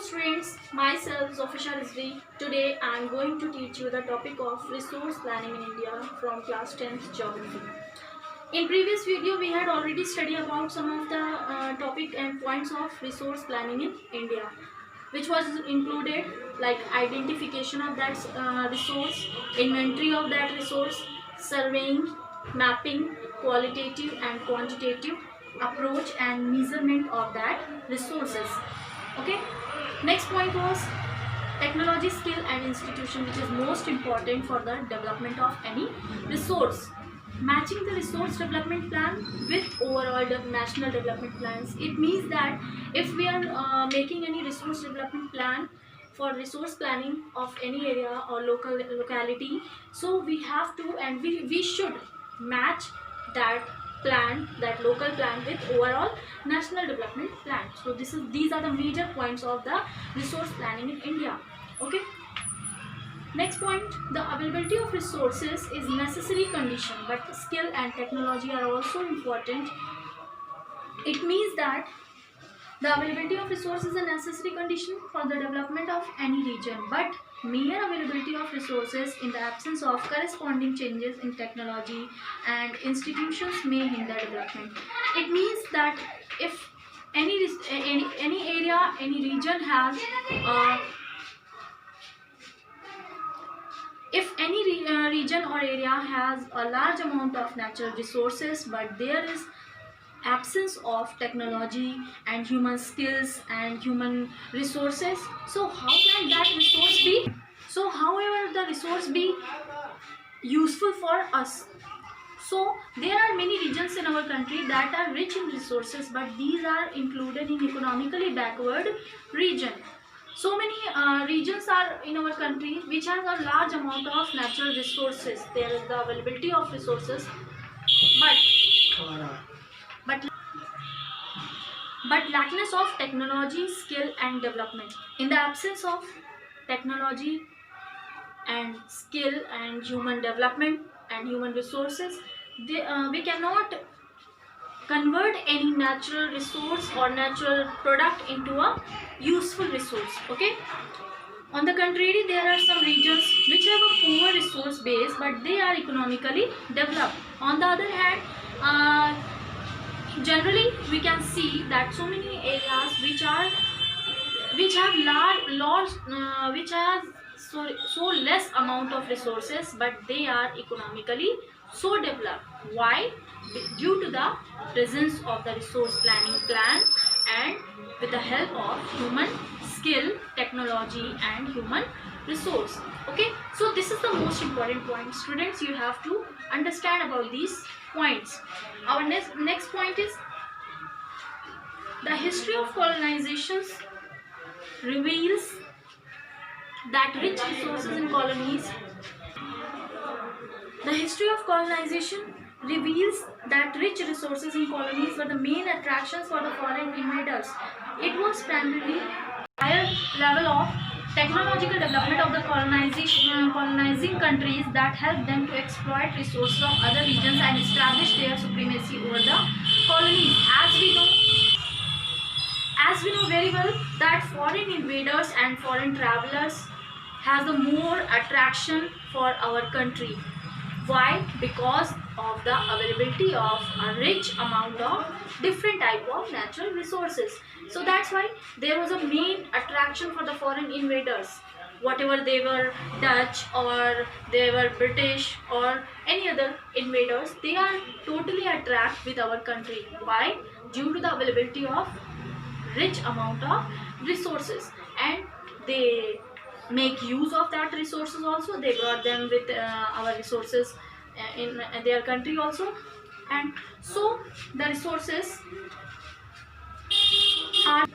students, myself Zofisha Rizvi. Today I am going to teach you the topic of resource planning in India from class 10th geography. In previous video we had already studied about some of the topic and points of resource planning in India, which was included like identification of that resource, inventory of that resource, surveying, mapping, qualitative and quantitative approach and measurement of that resources. Okay, next point was technology, skill and institution, which is most important for the development of any resource. Matching the resource development plan with overall national development plans. It means that if we are making any resource development plan for resource planning of any area or locality, so we have to and we should match that plan, that local plan, with overall national development plan. So these are the major points of the resource planning in India. Okay, next point, the availability of resources is necessary condition, but skill and technology are also important. It means that the availability of resources is a necessary condition for the development of any region, but mere availability of resources in the absence of corresponding changes in technology and institutions may hinder development. It means that if any area, any region has if any region or area has a large amount of natural resources, but there is absence of technology and human skills and human resources, so how can that resource be, so however the resource be useful for us? So there are many regions in our country that are rich in resources, but these are included in economically backward region. So many regions are in our country which has a large amount of natural resources. There is the availability of resources, but lackness of technology, skill and development. In the absence of technology and skill and human development and human resources, we cannot convert any natural resource or natural product into a useful resource. Okay, on the contrary, there are some regions which have a poor resource base, but they are economically developed. On the other hand, generally we can see that so many areas which have so less amount of resources, but they are economically so developed. Why? Due to the presence of the resource planning plan and with the help of human skill, technology and human resource. Okay, so this is the most important point. Students, you have to understand about these points. Our next point is the history of colonizations reveals that rich resources in colonies. The history of colonization reveals that rich resources in colonies were the main attractions for the foreign invaders. It was primarily higher level of technological development of the colonizing countries that helped them to exploit resources of other regions and establish their supremacy over the colonies. As we know very well that foreign invaders and foreign travelers has the more attraction for our country. Why? Because of the availability of a rich amount of different type of natural resources. So that's why there was a main attraction for the foreign invaders. Whatever they were Dutch or they were British or any other invaders, they are totally attract with our country. Why? Due to the availability of rich amount of resources, and they make use of that resources also. They brought them with our resources in their country also, and so the resources are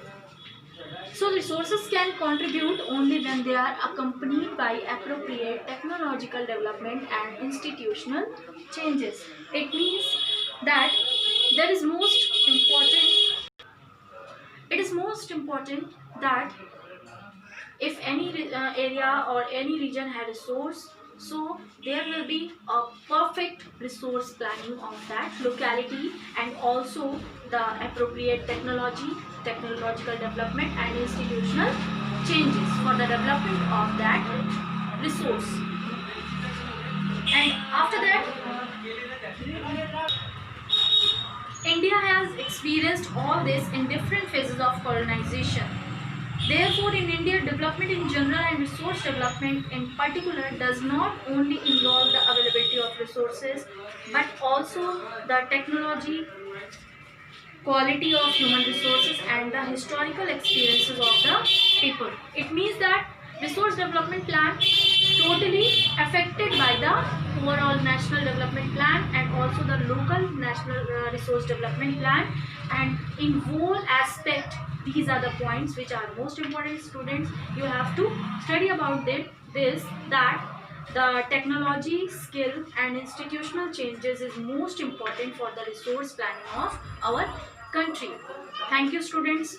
resources can contribute only when they are accompanied by appropriate technological development and institutional changes. It means that there is it is most important that if any area or any region had a resource, so there will be a perfect resource planning of that locality, and also the appropriate technological development and institutional development of that resource. And after that, India has experienced all this in different phases of colonization. Therefore, in India, development in general and resource development in particular does not only involve the availability of resources but also the technology, quality of human resources, and the historical experiences of the people. It means that resource development plan totally affected by the overall national development plan and also the local national resource development plan. And in whole aspect, these are the points which are most important. Students, you have to study about this that the technology, skill, and institutional changes is most important for the resource planning of our country. Thank you, students.